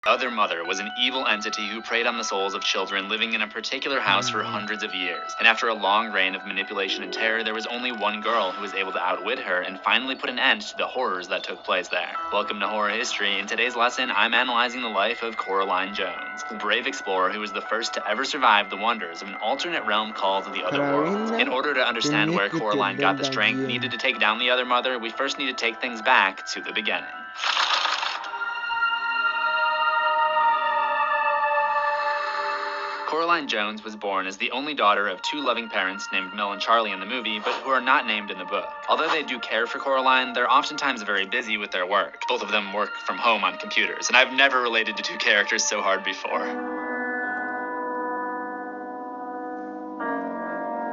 Other Mother was an evil entity who preyed on the souls of children living in a particular house for hundreds of years. And after a long reign of manipulation and terror, there was only one girl who was able to outwit her and finally put an end to the horrors that took place there. Welcome to Horror History. In today's lesson, I'm analyzing the life of Coraline Jones, the brave explorer who was the first to ever survive the wonders of an alternate realm called the Otherworld. In order to understand where Coraline got the strength needed to take down the Other Mother, we first need to take things back to the beginning. Coraline Jones was born as the only daughter of two loving parents named Mel and Charlie in the movie, but who are not named in the book. Although they do care for Coraline, they're oftentimes very busy with their work. Both of them work from home on computers, and I've never related to two characters so hard before.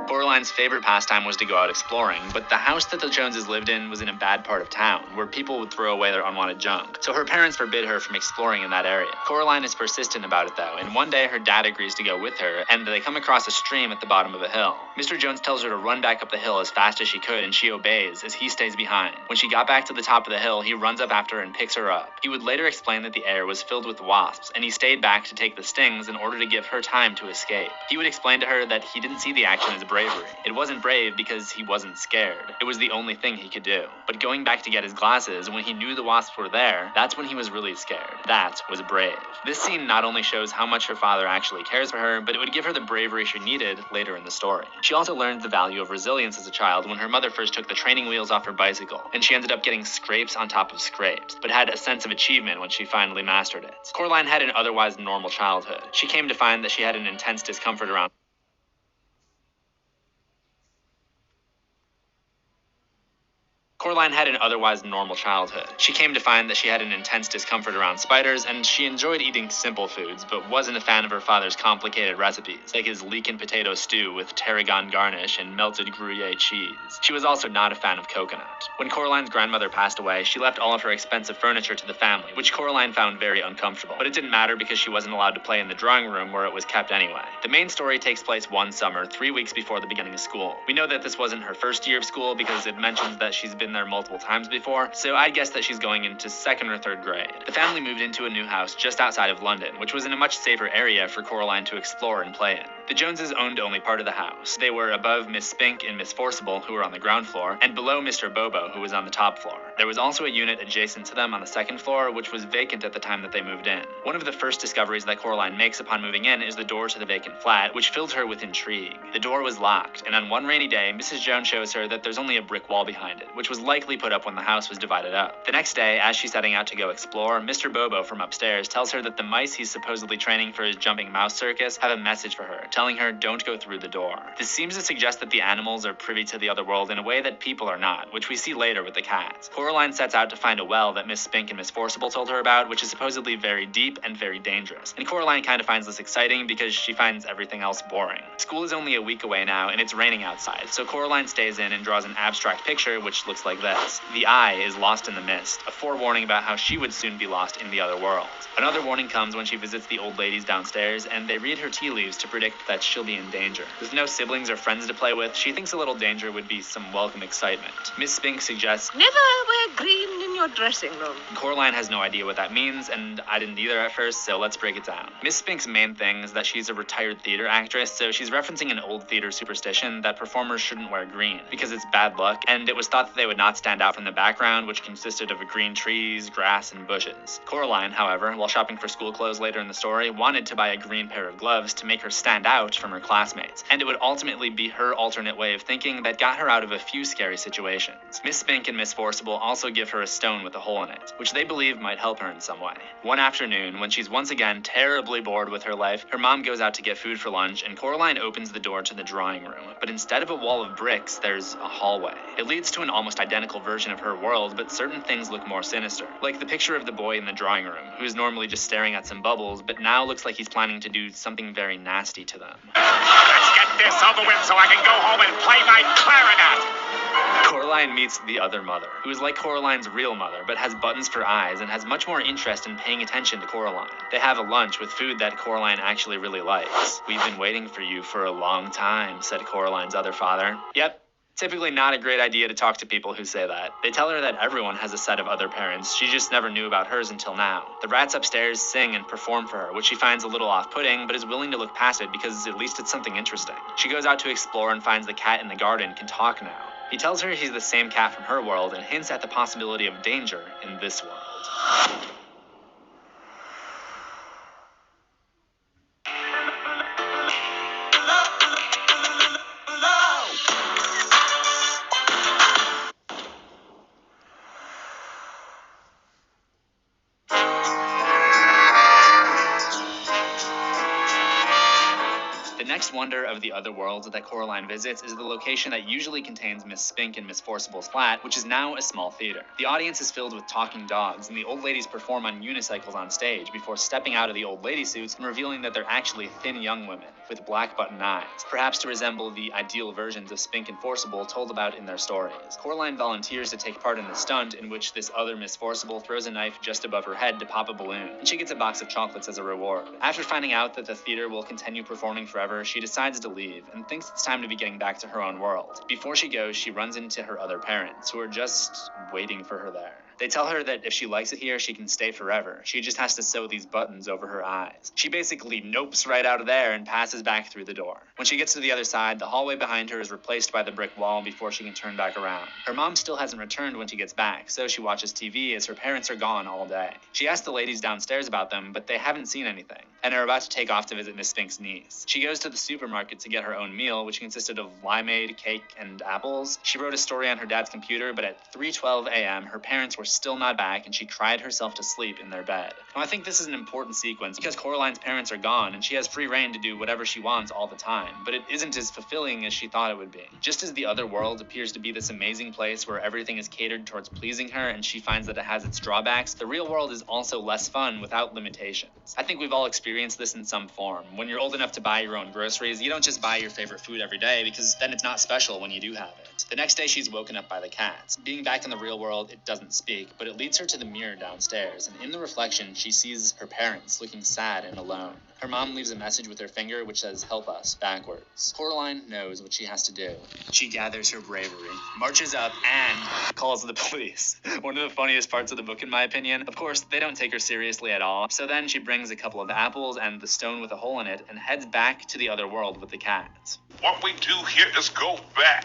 Coraline's favorite pastime was to go out exploring, but the house that the Joneses lived in was in a bad part of town, where people would throw away their unwanted junk, so her parents forbid her from exploring in that area. Coraline is persistent about it though, and one day her dad agrees to go with her, and they come across a stream at the bottom of a hill. Mr. Jones tells her to run back up the hill as fast as she could, and she obeys, as he stays behind. When she got back to the top of the hill, he runs up after her and picks her up. He would later explain that the air was filled with wasps, and he stayed back to take the stings in order to give her time to escape. He would explain to her that he didn't see the action as bravery. It wasn't brave because he wasn't scared. It was the only thing he could do. But going back to get his glasses, when he knew the wasps were there, that's when he was really scared. That was brave. This scene not only shows how much her father actually cares for her, but it would give her the bravery she needed later in the story. She also learned the value of resilience as a child when her mother first took the training wheels off her bicycle, and she ended up getting scrapes on top of scrapes, but had a sense of achievement when she finally mastered it. Coraline had an otherwise normal childhood. She came to find that she had an intense discomfort around Coraline had an otherwise normal childhood. She came to find that she had an intense discomfort around spiders, and she enjoyed eating simple foods, but wasn't a fan of her father's complicated recipes, like his leek and potato stew with tarragon garnish and melted Gruyere cheese. She was also not a fan of coconut. When Coraline's grandmother passed away, she left all of her expensive furniture to the family, which Coraline found very uncomfortable. But it didn't matter because she wasn't allowed to play in the drawing room where it was kept anyway. The main story takes place one summer, 3 weeks before the beginning of school. We know that this wasn't her first year of school because it mentions that she's been there multiple times before, so I'd guess that she's going into 2nd or 3rd grade. The family moved into a new house just outside of London, which was in a much safer area for Coraline to explore and play in. The Joneses owned only part of the house. They were above Miss Spink and Miss Forcible, who were on the ground floor, and below Mr. Bobo, who was on the top floor. There was also a unit adjacent to them on the 2nd floor, which was vacant at the time that they moved in. One of the first discoveries that Coraline makes upon moving in is the door to the vacant flat, which filled her with intrigue. The door was locked, and on one rainy day, Mrs. Jones shows her that there's only a brick wall behind it, which was likely put up when the house was divided up. The next day, as she's setting out to go explore, Mr. Bobo from upstairs tells her that the mice he's supposedly training for his jumping mouse circus have a message for her, telling her don't go through the door. This seems to suggest that the animals are privy to the other world in a way that people are not, which we see later with the cats. Coraline sets out to find a well that Miss Spink and Miss Forcible told her about, which is supposedly very deep and very dangerous. And Coraline kind of finds this exciting because she finds everything else boring. School is only a week away now, and it's raining outside, so Coraline stays in and draws an abstract picture which looks like this. The eye is lost in the mist, a forewarning about how she would soon be lost in the other world. Another warning comes when she visits the old ladies downstairs, and they read her tea leaves to predict that she'll be in danger. With no siblings or friends to play with, she thinks a little danger would be some welcome excitement. Miss Spink suggests, "Never wear green in your dressing room." Coraline has no idea what that means, and I didn't either at first, so let's break it down. Miss Spink's main thing is that she's a retired theater actress, so she's referencing an old theater superstition that performers shouldn't wear green, because it's bad luck, and it was thought that they would not stand out from the background, which consisted of green trees, grass, and bushes. Coraline, however, while shopping for school clothes later in the story, wanted to buy a green pair of gloves to make her stand out from her classmates, and it would ultimately be her alternate way of thinking that got her out of a few scary situations. Miss Spink and Miss Forcible also give her a stone with a hole in it, which they believe might help her in some way. One afternoon, when she's once again terribly bored with her life, her mom goes out to get food for lunch, and Coraline opens the door to the drawing room. But instead of a wall of bricks, there's a hallway. It leads to an almost identical version of her world, but certain things look more sinister. Like the picture of the boy in the drawing room, who's normally just staring at some bubbles, but now looks like he's planning to do something very nasty to them. Let's get this over with so I can go home and play my clarinet! Coraline meets the Other Mother, who is like Coraline's real mother, but has buttons for eyes and has much more interest in paying attention to Coraline. They have a lunch with food that Coraline actually really likes. "We've been waiting for you for a long time," said Coraline's other father. Yep, Typically not a great idea to talk to people who say that. They tell her that everyone has a set of other parents, she just never knew about hers until now. The rats upstairs sing and perform for her, which she finds a little off-putting, but is willing to look past it because at least it's something interesting. She goes out to explore and finds the cat in the garden can talk now. He tells her he's the same cat from her world and hints at the possibility of danger in this world. The next wonder of the other world that Coraline visits is the location that usually contains Miss Spink and Miss Forcible's flat, which is now a small theater. The audience is filled with talking dogs, and the old ladies perform on unicycles on stage before stepping out of the old lady suits and revealing that they're actually thin young women with black button eyes, perhaps to resemble the ideal versions of Spink and Forcible told about in their stories. Coraline volunteers to take part in the stunt in which this other Miss Forcible throws a knife just above her head to pop a balloon, and she gets a box of chocolates as a reward. After finding out that the theater will continue performing forever, she decides to leave and thinks it's time to be getting back to her own world. Before she goes, she runs into her other parents, who are just waiting for her there. They tell her that if she likes it here, she can stay forever. She just has to sew these buttons over her eyes. She basically nopes right out of there and passes back through the door. When she gets to the other side, the hallway behind her is replaced by the brick wall before she can turn back around. Her mom still hasn't returned when she gets back, so she watches TV as her parents are gone all day. She asks the ladies downstairs about them, but they haven't seen anything, and are about to take off to visit Miss Spink's niece. She goes to the supermarket to get her own meal, which consisted of limeade, cake, and apples. She wrote a story on her dad's computer, but at 3:12 a.m., her parents were still not back, and she cried herself to sleep in their bed. Now, I think this is an important sequence because Coraline's parents are gone, and she has free reign to do whatever she wants all the time, but it isn't as fulfilling as she thought it would be. Just as the other world appears to be this amazing place where everything is catered towards pleasing her, and she finds that it has its drawbacks, the real world is also less fun without limitations. I think we've all experienced this in some form. When you're old enough to buy your own groceries, you don't just buy your favorite food every day, because then it's not special when you do have it. The next day, she's woken up by the cats. Being back in the real world, it doesn't speak, but it leads her to the mirror downstairs, and in the reflection, she sees her parents looking sad and alone. Her mom leaves a message with her finger which says, "Help us," backwards. Coraline knows what she has to do. She gathers her bravery, marches up, and calls the police. One of the funniest parts of the book, in my opinion. Of course, they don't take her seriously at all, so then she brings a couple of apples and the stone with a hole in it and heads back to the other world with the cats. What we do here is go back.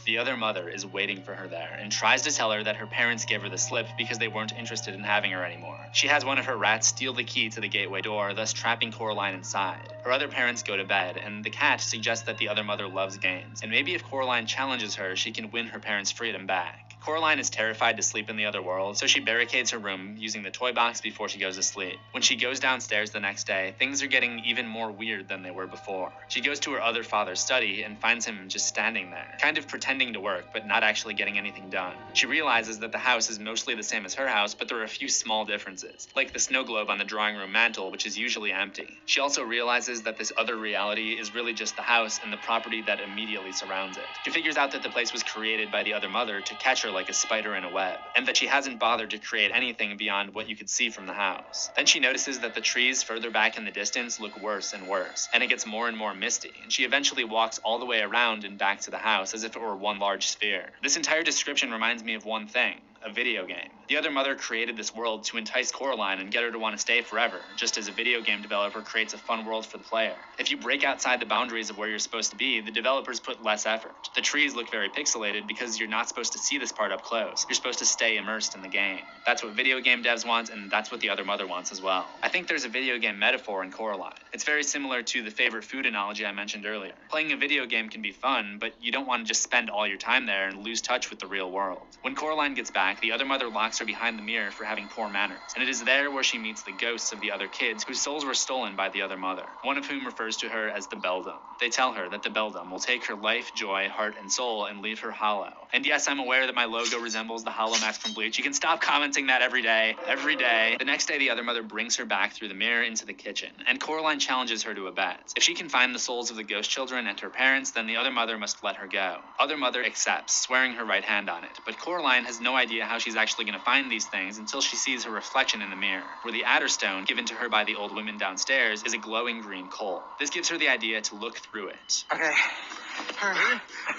The other mother is waiting for her there and tries to tell her that her parents gave her the slip because they weren't interested in having her anymore. She has one of her rats steal the key to the gateway door, thus trapping Coraline inside. Her other parents go to bed, and the cat suggests that the other mother loves games, and maybe if Coraline challenges her, she can win her parents' freedom back. Coraline is terrified to sleep in the other world, so she barricades her room using the toy box before she goes to sleep. When she goes downstairs the next day, things are getting even more weird than they were before. She goes to her other father's study and finds him just standing there, kind of pretending to work, but not actually getting anything done. She realizes that the house is mostly the same as her house, but there are a few small differences, like the snow globe on the drawing room mantle, which is usually empty. She also realizes that this other reality is really just the house and the property that immediately surrounds it. She figures out that the place was created by the other mother to catch her like a spider in a web, and that she hasn't bothered to create anything beyond what you could see from the house. Then she notices that the trees further back in the distance look worse and worse, and it gets more and more misty, and she eventually walks all the way around and back to the house as if it were one large sphere. This entire description reminds me of one thing: a video game. The other mother created this world to entice Coraline and get her to want to stay forever, just as a video game developer creates a fun world for the player. If you break outside the boundaries of where you're supposed to be, the developers put less effort. The trees look very pixelated because you're not supposed to see this part up close. You're supposed to stay immersed in the game. That's what video game devs want, and that's what the other mother wants as well. I think there's a video game metaphor in Coraline. It's very similar to the favorite food analogy I mentioned earlier. Playing a video game can be fun, but you don't want to just spend all your time there and lose touch with the real world. When Coraline gets back, the other mother locks her behind the mirror for having poor manners, and it is there where she meets the ghosts of the other kids whose souls were stolen by the other mother, one of whom refers to her as the Beldam. They tell her that the Beldam will take her life, joy, heart, and soul and leave her hollow. And yes, I'm aware that my logo resembles the hollow mask from Bleach. You can stop commenting that every day. The next day, the other mother brings her back through the mirror into the kitchen, and Coraline challenges her to a bet. If she can find the souls of the ghost children and her parents, then the other mother must let her go. Other mother accepts, swearing her right hand on it, but Coraline has no idea idea how she's actually going to find these things until she sees her reflection in the mirror, where the Adder Stone, given to her by the old women downstairs, is a glowing green coal. This gives her the idea to look through it. Okay.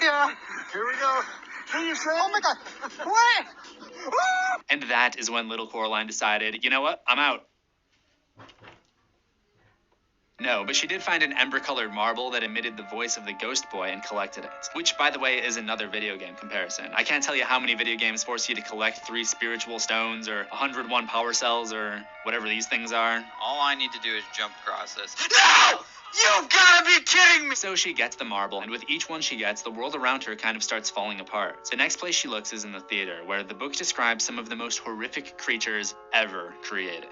Yeah. Here we go. Oh my God. What? And that is when little Coraline decided, you know what, I'm out. No, but she did find an ember-colored marble that emitted the voice of the Ghost Boy and collected it. Which, by the way, is another video game comparison. I can't tell you how many video games force you to collect 3 spiritual stones or 101 power cells or whatever these things are. All I need to do is jump across this. No! You've gotta be kidding me! So she gets the marble, and with each one she gets, the world around her kind of starts falling apart. The next place she looks is in the theater, where the book describes some of the most horrific creatures ever created.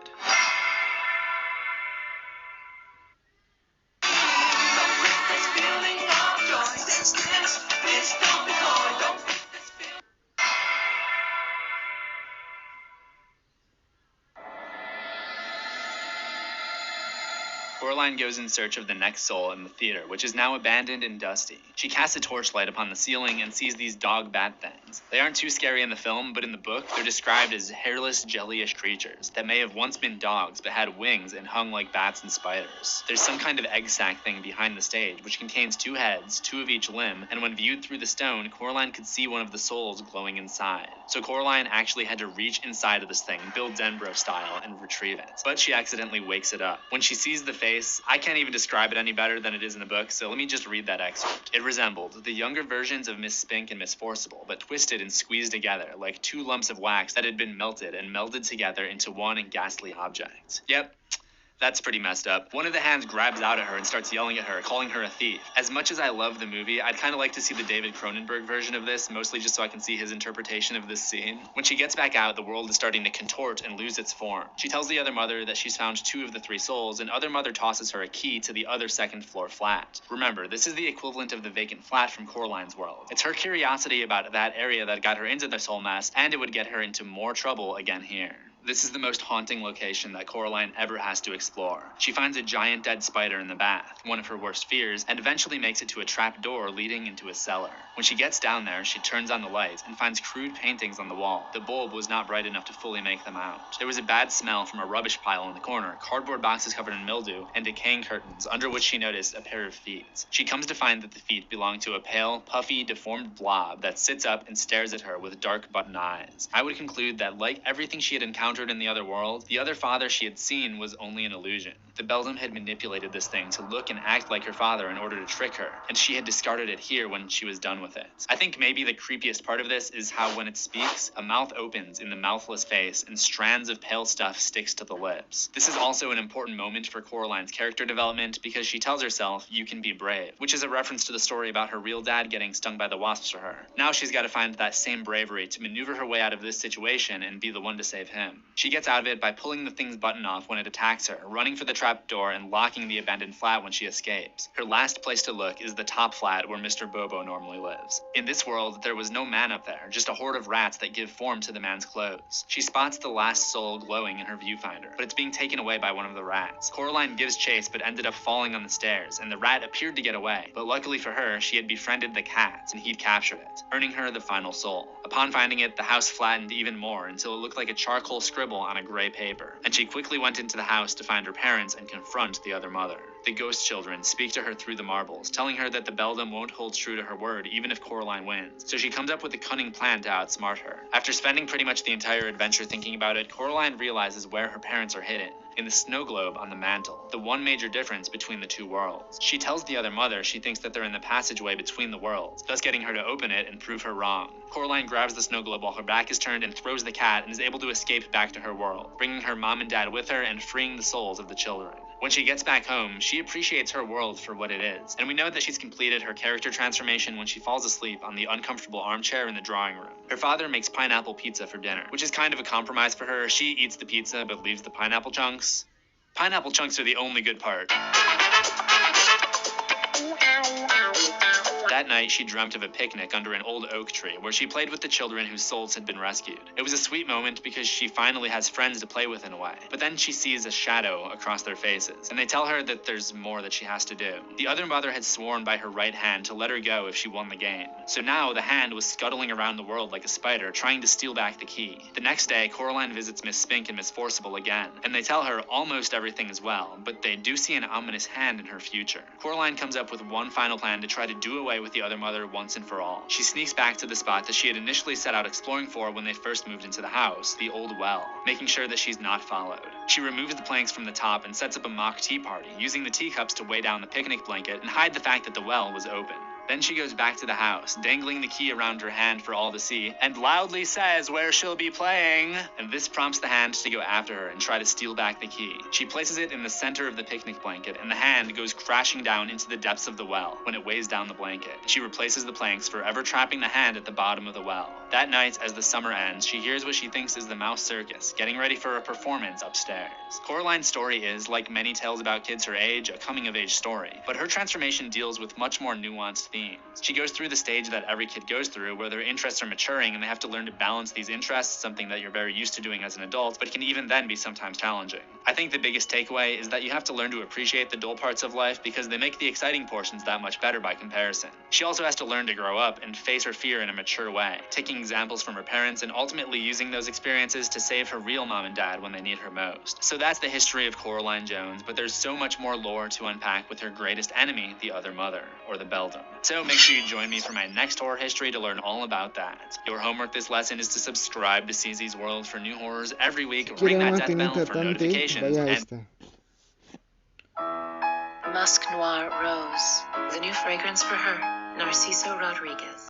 Coraline goes in search of the next soul in the theater, which is now abandoned and dusty. She casts a torchlight upon the ceiling and sees these dog bat things. They aren't too scary in the film, but in the book, they're described as hairless, jellyish creatures that may have once been dogs but had wings and hung like bats and spiders. There's some kind of egg sac thing behind the stage, which contains 2 heads, 2 of each limb, and when viewed through the stone, Coraline could see one of the souls glowing inside. So Coraline actually had to reach inside of this thing, Bill Denbrough style, and retrieve it. But she accidentally wakes it up. When she sees the face, I can't even describe it any better than it is in the book, so let me just read that excerpt. It resembled the younger versions of Miss Spink and Miss Forcible, but twisted and squeezed together like 2 lumps of wax that had been melted and melded together into one ghastly object. Yep. That's pretty messed up. One of the hands grabs out at her and starts yelling at her, calling her a thief. As much as I love the movie, I'd kind of like to see the David Cronenberg version of this, mostly just so I can see his interpretation of this scene. When she gets back out, the world is starting to contort and lose its form. She tells the other mother that she's found 2 of the 3 souls, and other mother tosses her a key to the other 2nd floor flat. Remember, this is the equivalent of the vacant flat from Coraline's world. It's her curiosity about that area that got her into the soul mess, and it would get her into more trouble again here. This is the most haunting location that Coraline ever has to explore. She finds a giant dead spider in the bath, one of her worst fears, and eventually makes it to a trap door leading into a cellar. When she gets down there, she turns on the light and finds crude paintings on the wall. The bulb was not bright enough to fully make them out. There was a bad smell from a rubbish pile in the corner, cardboard boxes covered in mildew, and decaying curtains, under which she noticed a pair of feet. She comes to find that the feet belong to a pale, puffy, deformed blob that sits up and stares at her with dark button eyes. I would conclude that, like everything she had encountered in the other world, the other father she had seen was only an illusion. The beldam had manipulated this thing to look and act like her father in order to trick her, and she had discarded it here when she was done with it. I think maybe the creepiest part of this is how when it speaks, a mouth opens in the mouthless face and strands of pale stuff sticks to the lips. This is also an important moment for Coraline's character development because she tells herself, "You can be brave," which is a reference to the story about her real dad getting stung by the wasps for her. Now she's got to find that same bravery to maneuver her way out of this situation and be the one to save him. She gets out of it by pulling the thing's button off when it attacks her, running for the trap door, and locking the abandoned flat when she escapes. Her last place to look is the top flat where Mr. Bobo normally lives. In this world, there was no man up there, just a horde of rats that give form to the man's clothes. She spots the last soul glowing in her viewfinder, but it's being taken away by one of the rats. Coraline gives chase but ended up falling on the stairs, and the rat appeared to get away, but luckily for her, she had befriended the cat, and he'd captured it, earning her the final soul. Upon finding it, the house flattened even more until it looked like a charcoal scribble on a gray paper, and she quickly went into the house to find her parents and confront the other mother. The ghost children speak to her through the marbles, telling her that the beldam won't hold true to her word even if Coraline wins, so she comes up with a cunning plan to outsmart her. After spending pretty much the entire adventure thinking about it, Coraline realizes where her parents are hidden. In the snow globe on the mantle, the one major difference between the 2 worlds. She tells the other mother she thinks that they're in the passageway between the worlds, thus getting her to open it and prove her wrong. Coraline grabs the snow globe while her back is turned and throws the cat and is able to escape back to her world, bringing her mom and dad with her and freeing the souls of the children. When she gets back home, she appreciates her world for what it is, and we know that she's completed her character transformation when she falls asleep on the uncomfortable armchair in the drawing room. Her father makes pineapple pizza for dinner, which is kind of a compromise for her. She eats the pizza but leaves the pineapple chunks. Pineapple chunks are the only good part. That That night, she dreamt of a picnic under an old oak tree where she played with the children whose souls had been rescued. It was a sweet moment because she finally has friends to play with in a way. But then she sees a shadow across their faces, and they tell her that there's more that she has to do. The other mother had sworn by her right hand to let her go if she won the game. So now the hand was scuttling around the world like a spider, trying to steal back the key. The next day, Coraline visits Miss Spink and Miss Forcible again, and they tell her almost everything is well, but they do see an ominous hand in her future. Coraline comes up with one final plan to try to do away with the other mother once and for all. She sneaks back to the spot that she had initially set out exploring for when they first moved into the house, the old well, making sure that she's not followed. She removes the planks from the top and sets up a mock tea party, using the teacups to weigh down the picnic blanket and hide the fact that the well was open. Then she goes back to the house, dangling the key around her hand for all to see, and loudly says where she'll be playing. And this prompts the hand to go after her and try to steal back the key. She places it in the center of the picnic blanket, and the hand goes crashing down into the depths of the well when it weighs down the blanket. She replaces the planks, forever trapping the hand at the bottom of the well. That night, as the summer ends, she hears what she thinks is the Mouse Circus, getting ready for a performance upstairs. Coraline's story is, like many tales about kids her age, a coming-of-age story, but her transformation deals with much more nuanced themes. She goes through the stage that every kid goes through, where their interests are maturing and they have to learn to balance these interests, something that you're very used to doing as an adult, but can even then be sometimes challenging. I think the biggest takeaway is that you have to learn to appreciate the dull parts of life because they make the exciting portions that much better by comparison. She also has to learn to grow up and face her fear in a mature way, taking examples from her parents and ultimately using those experiences to save her real mom and dad when they need her most. So that's the history of Coraline Jones, but there's so much more lore to unpack with her greatest enemy, the other mother, or the Beldam. So make sure you join me for my next horror history to learn all about that. Your homework this lesson is to subscribe to CZ's World for new horrors every week, ring that death bell for notifications, vaya and esta. Musk Noir Rose, the new fragrance for her, Narciso Rodriguez.